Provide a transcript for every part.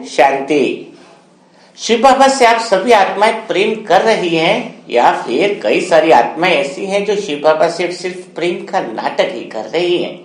शांति। शिव बाबा से आप सभी आत्माएं प्रेम कर रही हैं या फिर कई सारी आत्माएं ऐसी हैं जो शिव बाबा से सिर्फ प्रेम का नाटक ही कर रही हैं।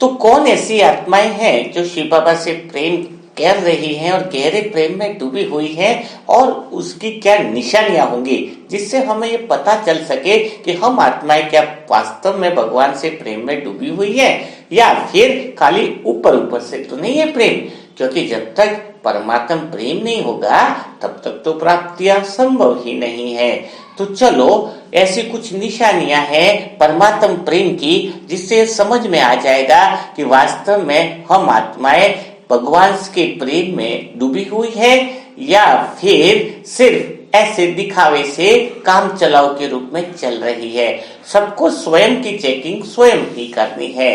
तो कौन ऐसी आत्माएं हैं जो शिव बाबा से प्रेम कर रही हैं और गहरे प्रेम में डूबी हुई हैं, और उसकी क्या निशानियां होंगी जिससे हमें ये पता चल सके कि हम आत्माएं क्या वास्तव में भगवान से प्रेम में डूबी हुई है या फिर खाली ऊपर ऊपर से तो नहीं है प्रेम। क्योंकि जब तक परमात्मा प्रेम नहीं होगा तब तक तो प्राप्तियां संभव ही नहीं है। तो चलो ऐसी कुछ निशानियां हैं परमात्मा प्रेम की जिससे समझ में आ जाएगा कि वास्तव में हम आत्माएं भगवान के प्रेम में डूबी हुई है या फिर सिर्फ ऐसे दिखावे से काम चलाओ के रूप में चल रही है। सबको स्वयं की चेकिंग स्वयं ही करनी है।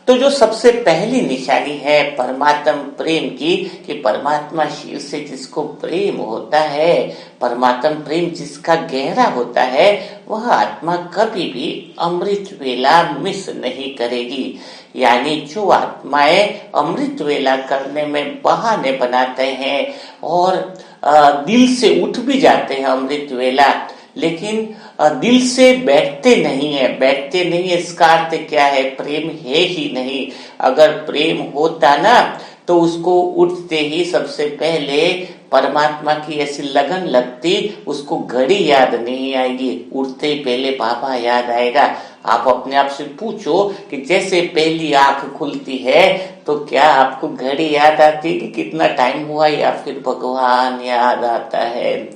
तो जो सबसे पहली निशानी है परमात्मा प्रेम की कि परमात्मा शिव से जिसको प्रेम होता है, परमात्मा प्रेम जिसका गहरा होता है, वह आत्मा कभी भी अमृत वेला मिस नहीं करेगी। यानी जो आत्माएं अमृत वेला करने में बहाने बनाते हैं और दिल से उठ भी जाते हैं अमृत वेला, लेकिन दिल से बैठते नहीं है इसका अर्थ क्या है? प्रेम है ही नहीं। अगर प्रेम होता ना तो उसको उठते ही सबसे पहले परमात्मा की ऐसी लगन लगती, उसको घड़ी याद नहीं आएगी, उठते ही पहले बाबा याद आएगा। आप अपने आप से पूछो कि जैसे पहली आंख खुलती है तो क्या आपको घड़ी याद आती है कि कितना टाइम हुआ, या फिर भगवान याद आता है?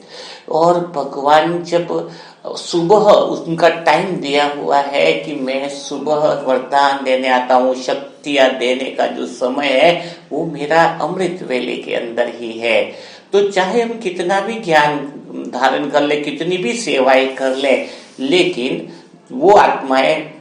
और भगवान जब सुबह उनका टाइम दिया हुआ है कि मैं सुबह वरदान देने आता हूँ, शक्तियां देने का जो समय है वो मेरा अमृत वेले के अंदर ही है। तो चाहे हम कितना भी ज्ञान धारण कर ले, कितनी भी सेवाएं कर ले, लेकिन वो आत्माएं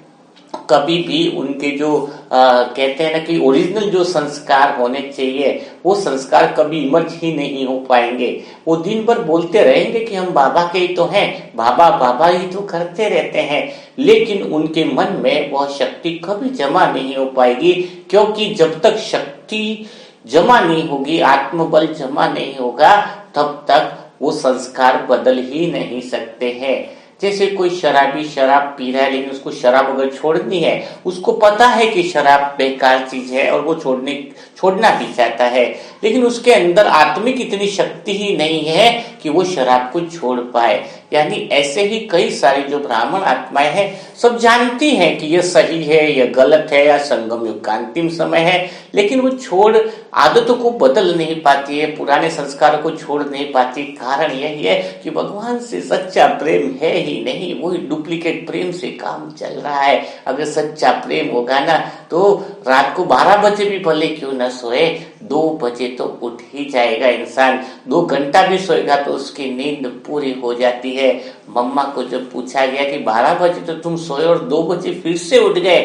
कभी भी उनके जो कहते हैं ना कि ओरिजिनल जो संस्कार होने चाहिए वो संस्कार कभी इमर्ज ही नहीं हो पाएंगे। वो दिन भर बोलते रहेंगे कि हम बाबा के ही तो हैं, बाबा बाबा ही तो करते रहते हैं, लेकिन उनके मन में वह शक्ति कभी जमा नहीं हो पाएगी। क्योंकि जब तक शक्ति जमा नहीं होगी, आत्मबल जमा नहीं होगा, तब तक वो संस्कार बदल ही नहीं सकते हैं। जैसे कोई शराबी शराब पी रहा है लेकिन उसको शराब अगर छोड़नी है, उसको पता है कि शराब बेकार चीज है और वो छोड़ना भी चाहता है, लेकिन उसके अंदर आत्मिक इतनी शक्ति ही नहीं है कि वो शराब को छोड़ पाए। यानी ऐसे ही कई सारी जो ब्राह्मण आत्माएं हैं सब जानती हैं कि यह सही है, यह गलत है, या संगम युग का अंतिम समय है, लेकिन वो आदतों को बदल नहीं पाती है, पुराने संस्कारों को छोड़ नहीं पाती। कारण यही है कि भगवान से सच्चा प्रेम है ही नहीं, वही डुप्लीकेट प्रेम से काम चल रहा है। अगर सच्चा प्रेम होगा ना तो रात को 12 बजे भी भले क्यों न सोए, 2 बजे तो उठ ही जाएगा इंसान। 2 घंटा भी सोएगा तो उसकी नींद पूरी हो जाती है। मम्मा को जब पूछा गया कि 12 बजे तो तुम सोए और 2 बजे फिर से उठ गए,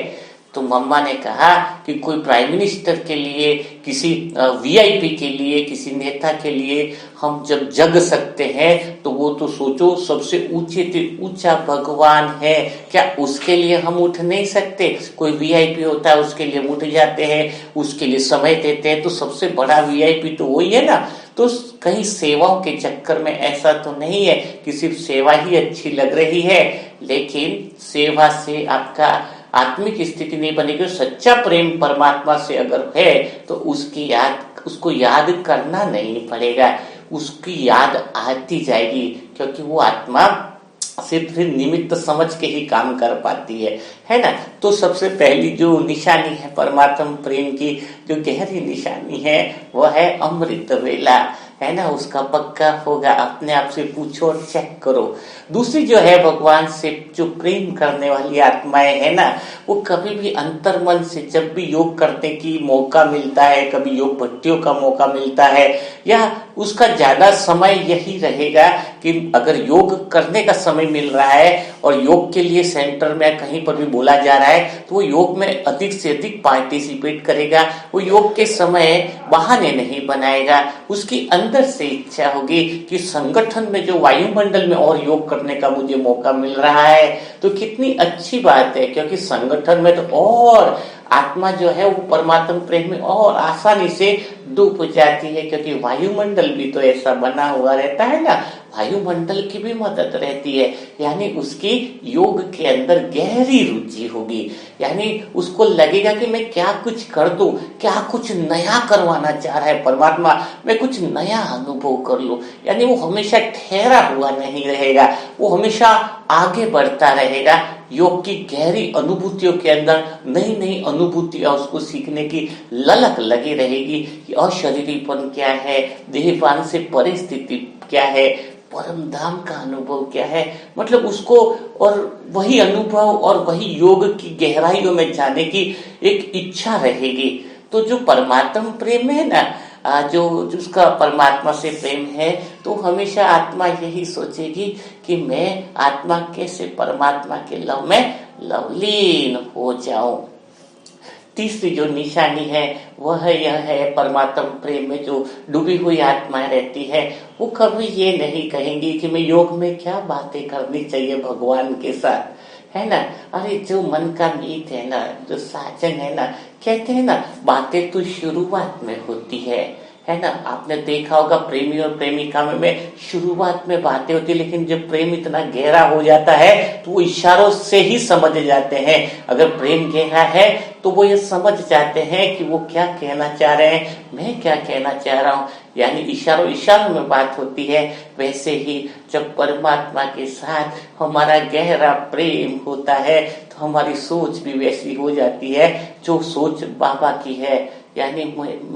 तो मम्मा ने कहा कि कोई प्राइम मिनिस्टर के लिए, किसी वीआईपी के लिए, किसी नेता के लिए हम जब जग सकते हैं तो वो तो सोचो सबसे ऊंचे से ऊंचा भगवान है, क्या उसके लिए हम उठ नहीं सकते? कोई वीआईपी होता है उसके लिए उठ जाते हैं, उसके लिए समय देते हैं, तो सबसे बड़ा वीआईपी तो वही है ना। तो कहीं सेवाओं के चक्कर में ऐसा तो नहीं है कि सिर्फ सेवा ही अच्छी लग रही है, लेकिन सेवा से आपका आत्मिक स्थिति नहीं बनेगी। सच्चा प्रेम परमात्मा से अगर है तो उसको याद करना नहीं पड़ेगा, उसकी याद आती जाएगी, क्योंकि वो आत्मा सिर्फ निमित्त समझ के ही काम कर पाती है ना। तो सबसे पहली जो निशानी है परमात्मा प्रेम की, जो गहरी निशानी है, वह है अमृत वेला, है ना। उसका पक्का होगा, अपने आप से पूछो और चेक करो। दूसरी जो है भगवान से जो प्रेम करने वाली आत्माएं है ना, वो कभी भी अंतर्मन से जब भी योग करने की मौका मिलता है, कभी योग भट्टियों का मौका मिलता है, या उसका ज्यादा समय यही रहेगा कि अगर योग करने का समय मिल रहा है और योग के लिए सेंटर में कहीं पर भी बोला जा रहा है तो वो योग में अधिक से अधिक पार्टिसिपेट करेगा। वो योग के समय बहाने नहीं बनाएगा, उसकी अंदर से इच्छा होगी कि संगठन में जो वायुमंडल में और योग करने का मुझे मौका मिल रहा है तो कितनी अच्छी बात है, क्योंकि संगठन में तो और आत्मा जो है वो परमात्मा प्रेम में और आसानी से डूब जाती है, क्योंकि वायुमंडल भी तो ऐसा बना हुआ रहता है ना, वायुमंडल की भी मदद रहती है। यानी उसकी योग के अंदर गहरी रुचि होगी, यानी उसको लगेगा कि मैं क्या कुछ कर दूं, क्या कुछ नया करवाना चाह रहा है परमात्मा, मैं कुछ नया अनुभव कर लूं। यानी वो हमेशा ठहरा हुआ नहीं रहेगा, वो हमेशा आगे बढ़ता रहेगा। योग की गहरी अनुभूतियों के अंदर नई नई अनुभूतियां उसको सीखने की ललक लगी रहेगी कि अशरीरीपन क्या है, देहपान से परिस्थिति क्या है, परम धाम का अनुभव क्या है, मतलब उसको और वही अनुभव और वही योग की गहराइयों में जाने की एक इच्छा रहेगी। तो जो परमात्मा प्रेम है ना, जो जिसका परमात्मा से प्रेम है, तो हमेशा आत्मा यही सोचेगी कि मैं आत्मा कैसे परमात्मा के लव में लवलीन हो जाऊं। तीसरी जो निशानी है वह यह है, परमात्मा प्रेम में जो डूबी हुई आत्मा रहती है वो कभी ये नहीं कहेंगी कि मैं योग में क्या बातें करनी चाहिए भगवान के साथ, है ना। अरे जो मन का मीत है ना, जो साजन है ना, कहते हैं ना बातें तो शुरुआत में होती है ना। आपने देखा होगा प्रेमी और प्रेमिका में शुरुआत में बातें होती है, लेकिन जब प्रेम इतना गहरा हो जाता है तो वो इशारों से ही समझ जाते हैं। अगर प्रेम गहरा है तो वो ये समझ जाते हैं कि वो क्या कहना चाह रहे हैं, मैं क्या कहना चाह रहा हूँ, यानी इशारों इशारों में बात होती है। वैसे ही जब परमात्मा के साथ हमारा गहरा प्रेम होता है तो हमारी सोच भी वैसी हो जाती है जो सोच बाबा की है। यानी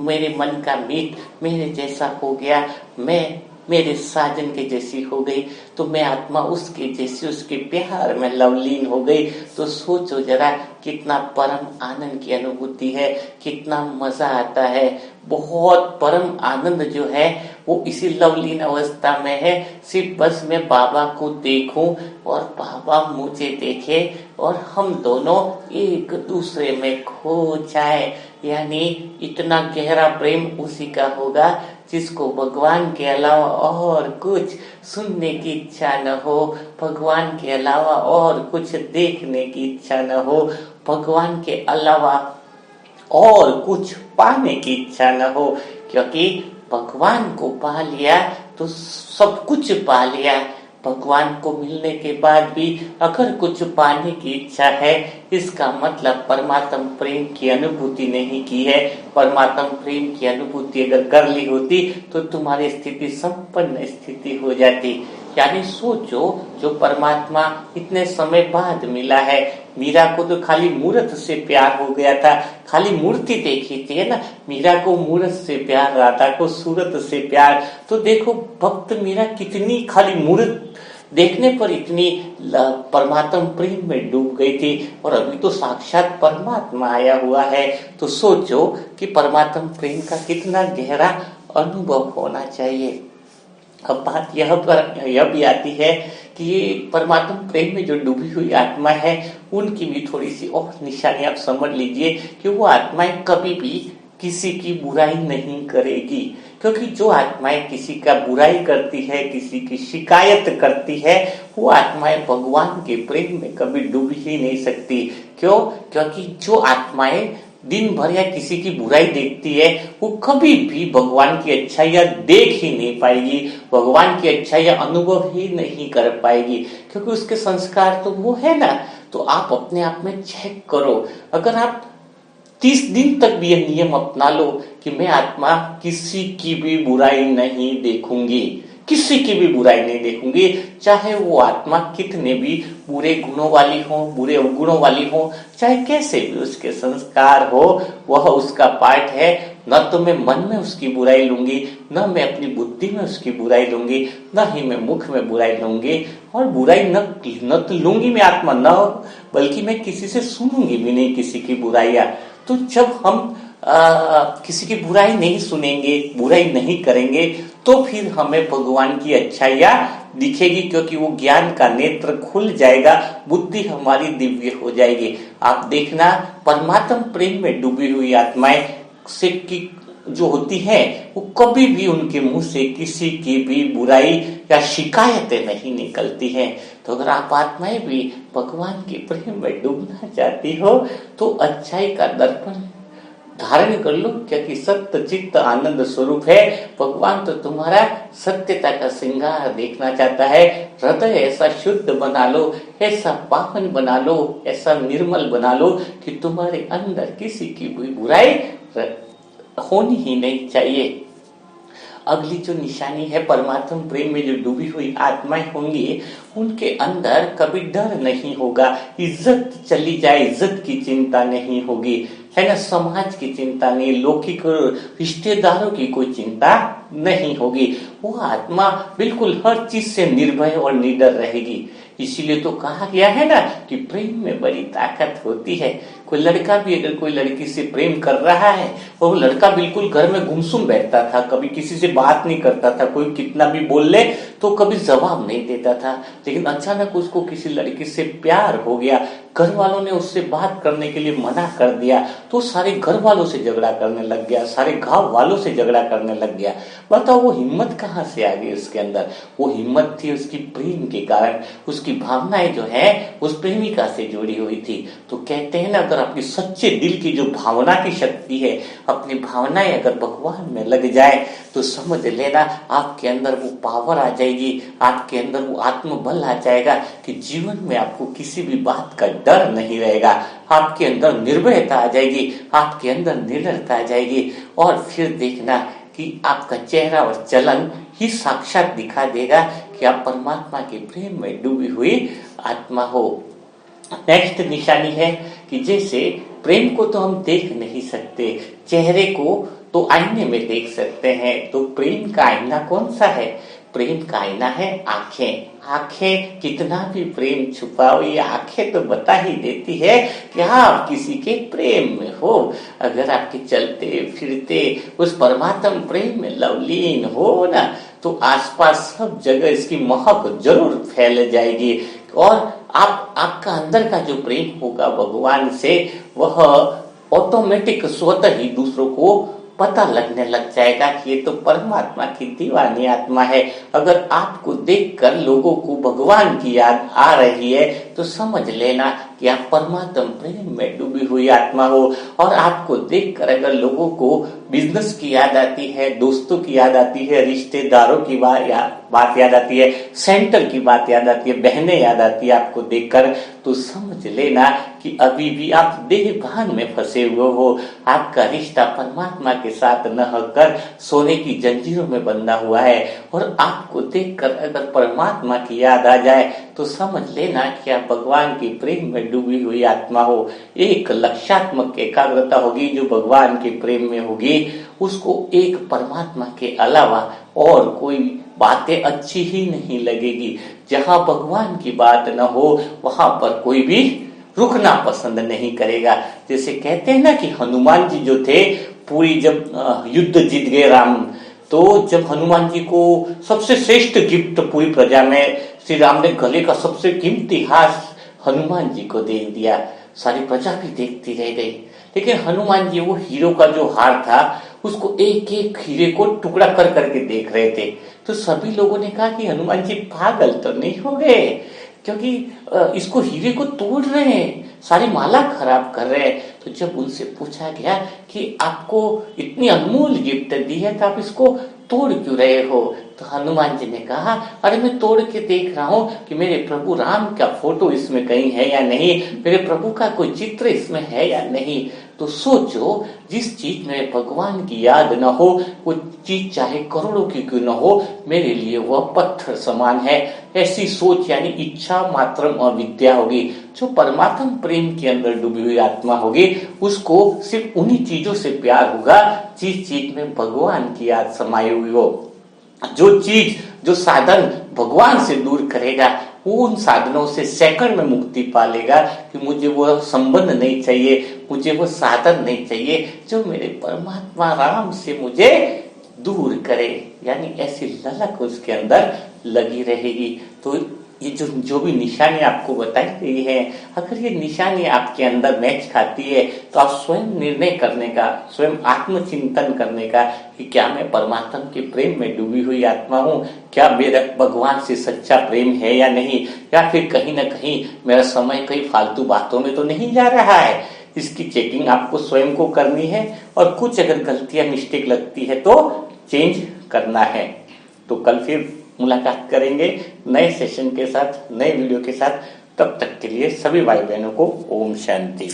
मेरे मन का मीत मेरे जैसा हो गया, मैं मेरे साजन के जैसी हो गई, तो मैं आत्मा उसके जैसी, उसके प्यार में लवलीन हो गई। तो सोचो जरा कितना परम आनंद की अनुभूति है, कितना मजा आता है। बहुत परम आनंद जो है वो इसी लवलीन अवस्था में है। सिर्फ बस मैं बाबा को देखूं और बाबा मुझे देखे और हम दोनों एक दूसरे में खो जाए। यानी इतना गहरा प्रेम उसी का होगा जिसको भगवान के अलावा और कुछ सुनने की इच्छा न हो, भगवान के अलावा और कुछ देखने की इच्छा न हो, भगवान के अलावा और कुछ पाने की इच्छा न हो। क्योंकि भगवान को पा लिया तो सब कुछ पा लिया। भगवान को मिलने के बाद भी अगर कुछ पाने की इच्छा है, इसका मतलब परमात्मा प्रेम की अनुभूति नहीं की है। परमात्मा प्रेम की अनुभूति अगर कर ली होती तो तुम्हारी स्थिति संपन्न स्थिति हो जाती। यानी सोचो, जो परमात्मा इतने समय बाद मिला है, मीरा को तो खाली मूर्त से प्यार हो गया था, खाली मूर्ति देखी थी, है ना। मीरा को मूर्त से प्यार, राधा को सूरत से प्यार। तो देखो भक्त मीरा कितनी खाली मूर्त देखने पर इतनी परमात्मा प्रेम में डूब गई थी, और अभी तो साक्षात परमात्मा आया हुआ है। तो सोचो कि परमात्मा प्रेम का कितना गहरा अनुभव होना चाहिए। अब बात यह भी आती है कि ये परमात्मा प्रेम में जो डूबी हुई आत्मा है, उनकी भी थोड़ी सी और निशानी आप समझ लीजिए कि वो आत्माएं कभी भी किसी की बुराई नहीं करेगी। क्योंकि जो आत्माएं किसी का बुराई करती है, किसी की शिकायत करती है, वो आत्माएं भगवान के प्रेम में कभी डूब ही नहीं सकती। क्यों? क्योंकि जो आत्माएं दिन भर या किसी की बुराई देखती है, वो कभी भी भगवान की अच्छाइयां देख ही नहीं पाएगी, भगवान की अच्छाइयां अनुभव ही नहीं कर पाएगी, क्योंकि उसके संस्कार तो वो है ना। तो आप अपने आप में चेक करो, अगर आप 30 दिन तक भी यह नियम अपना लो कि मैं आत्मा किसी की भी बुराई नहीं देखूंगी, किसी की भी बुराई नहीं देखूंगी, चाहे वो आत्मा कितने भी बुरे गुणों वाली हो, बुरे अवगुणों वाली हो, चाहे कैसे भी उसके संस्कार हो, वह उसका पार्ट है। न तो मैं मन में उसकी बुराई लूंगी, न मैं अपनी बुद्धि में उसकी बुराई लूंगी, न ही मैं मुख में बुराई लूंगी। और बुराई न तो लूंगी मैं आत्मा, न बल्कि मैं किसी से सुनूंगी भी नहीं किसी की बुराइयां। तो जब हम किसी की बुराई नहीं सुनेंगे, बुराई नहीं करेंगे, तो फिर हमें भगवान की अच्छाइयां दिखेगी, क्योंकि वो ज्ञान का नेत्र खुल जाएगा, बुद्धि हमारी दिव्य हो जाएगी। आप देखना, परमात्मा प्रेम में डूबी हुई आत्माएं से कि जो होती है वो कभी भी उनके मुंह से किसी की भी बुराई या शिकायतें नहीं निकलती हैं। तो अगर आप आत्माएं भी भगवान के प्रेम में डूबना चाहती हो तो अच्छाई का दर्पण धारण कर लो, क्योंकि सत्य चित्त आनंद स्वरूप है। भगवान तो तुम्हारा सत्यता का श्रृंगार देखना चाहता है। हृदय ऐसा शुद्ध बना लो, ऐसा पावन बना लो, ऐसा निर्मल बना लो कि तुम्हारे अंदर किसी की भी बुराई होनी ही नहीं चाहिए। अगली जो निशानी है, परमात्मा प्रेम में जो डूबी हुई आत्माएं होंगी उनके अंदर कभी डर नहीं होगा। इज्जत चली जाए, इज्जत की चिंता नहीं होगी, है ना, समाज की चिंता नहीं, लौकिक रिश्तेदारों की कोई चिंता नहीं होगी। वो आत्मा बिल्कुल हर चीज से निर्भय और निडर रहेगी। इसीलिए तो कहा गया है ना कि प्रेम में बड़ी ताकत होती है। कोई लड़का भी अगर कोई लड़की से प्रेम कर रहा है और वो लड़का बिल्कुल घर में गुमसुम बैठता था, कभी किसी से बात नहीं करता था, कोई कितना भी बोल ले तो कभी जवाब नहीं देता था, लेकिन अचानक उसको किसी लड़की से प्यार हो गया, घर वालों ने उससे बात करने के लिए मना कर दिया तो सारे घर वालों से झगड़ा करने लग गया, सारे गांव वालों से झगड़ा करने लग गया। बताओ वो हिम्मत कहाँ से आ गई उसके अंदर? वो हिम्मत थी उसकी प्रेम के कारण, उसकी भावनाएं जो है उस प्रेमिका से जुड़ी हुई थी। तो कहते हैं ना, अगर आपकी सच्चे दिल की जो भावना की शक्ति है, अपनी भावनाएं अगर भगवान में लग जाए तो समझ लेना आपके अंदर वो पावर आ जाएगी, आपके अंदर वो आत्मबल आ जाएगा कि जीवन में आपको किसी भी बात का डर नहीं रहेगा। आपके अंदर निर्भयता आ जाएगी, आपके अंदर निडरता आ जाएगी, और फिर देखना कि आपका चेहरा और चलन ही साक्षात दिखा देगा कि आप परमात्मा के प्रेम में डूबी हुई आत्मा हो। नेक्स्ट निशानी है कि जैसे प्रेम को तो हम देख नहीं सकते, चेहरे को तो आईने में देख सकते हैं, तो प्रेम का आईना कौन सा है? प्रेम का आईना है आंखें। आंखें कितना भी प्रेम छुपाओ, ये आंखें तो बता ही देती है कि आप किसी के प्रेम में हो। अगर आपके चलते फिरते उस परमात्मा प्रेम में लवलीन हो ना, तो आसपास सब जगह इसकी महक जरूर फैल जाएगी, और आपका अंदर का जो प्रेम होगा भगवान से, वह ऑटोमेटिक स्वतः ही दूसरों को पता लगने लग जाएगा कि ये तो परमात्मा की दीवानी आत्मा है। अगर आपको देखकर लोगों को भगवान की याद आ रही है तो समझ लेना कि आप परमात्मा प्रेम में डूबी हुई आत्मा हो। और आपको देखकर अगर लोगों को बिजनेस की याद आती है, दोस्तों की याद आती है, रिश्तेदारों की बात याद आती है, सेंटर की बात याद आती है, बहनें याद आती है आपको देखकर, तो समझ लेना कि अभी भी आप देह भान में फंसे हुए हो। आपका रिश्ता परमात्मा के साथ न होकर सोने की जंजीरों में बंधा हुआ है। और आपको देखकर अगर परमात्मा की याद आ जाए तो समझ लेना कि आप भगवान के प्रेम में डूबी हुई आत्मा हो। एक लक्ष्यात्मक एकाग्रता होगी जो भगवान के प्रेम में होगी, उसको एक परमात्मा के अलावा और कोई बातें अच्छी ही नहीं लगेगी। जहां भगवान की बात न हो वहां पर कोई भी रुकना पसंद नहीं करेगा। जैसे कहते हैं ना कि हनुमान जी जो थे, पूरी जब युद्ध जीत गए राम, तो जब हनुमान जी को सबसे श्रेष्ठ गिफ्ट पूरी प्रजा में श्री राम ने गले का सबसे कीमती हार हनुमान जी को दे दिया, सारी प्रजा भी देखती रह गई। लेकिन हनुमान जी वो हीरो का जो हार था उसको एक एक हीरे को टुकड़ा कर करके देख रहे थे। तो सभी लोगों ने कहा कि हनुमान जी पागल तो नहीं हो गए, क्योंकि इसको हीरे को तोड़ रहे हैं, सारी माला खराब कर रहे हैं। तो जब उनसे पूछा गया कि आपको इतनी अनमोल गिफ्ट दी है तो आप इसको तोड़ क्यों रहे हो, तो हनुमान जी ने कहा, अरे मैं तोड़ के देख रहा हूं कि मेरे प्रभु राम का फोटो इसमें कहीं है या नहीं, मेरे प्रभु का कोई चित्र इसमें है या नहीं। तो सोचो, जिस चीज में भगवान की याद न हो वो चीज चाहे करोड़ों की क्यों न हो, मेरे लिए वह पत्थर समान है। ऐसी सोच यानी इच्छा मात्रम अविद्या होगी। जो परमात्मा प्रेम के अंदर डूबी हुई आत्मा होगी उसको सिर्फ उन्हीं चीजों से प्यार होगा जिस चीज में भगवान की याद समाई हुई हो। जो चीज, जो साधन भगवान से दूर करेगा वो उन साधनों से सेकंड में मुक्ति पा लेगा कि मुझे वो संबंध नहीं चाहिए, मुझे वो साधन नहीं चाहिए जो मेरे परमात्मा राम से मुझे दूर करे। यानी ऐसी ललक उसके अंदर लगी रहेगी। तो ये जो भी निशानी आपको बताई गई है, अगर ये निशानी आपके अंदर मैच खाती है तो आप स्वयं निर्णय करने का, स्वयं आत्मचिंतन करने का कि क्या मैं परमात्मा के प्रेम में डूबी हुई आत्मा हूँ, क्या मेरा भगवान से सच्चा प्रेम है या नहीं, या फिर कहीं ना कहीं मेरा समय कई फालतू बातों में तो नहीं जा रहा है। इसकी चेकिंग आपको स्वयं को करनी है और कुछ अगर गलतियां मिस्टेक लगती है तो चेंज करना है। तो कल फिर मुलाकात करेंगे नए सेशन के साथ, नए वीडियो के साथ। तब तक के लिए सभी भाई बहनों को ओम शांति।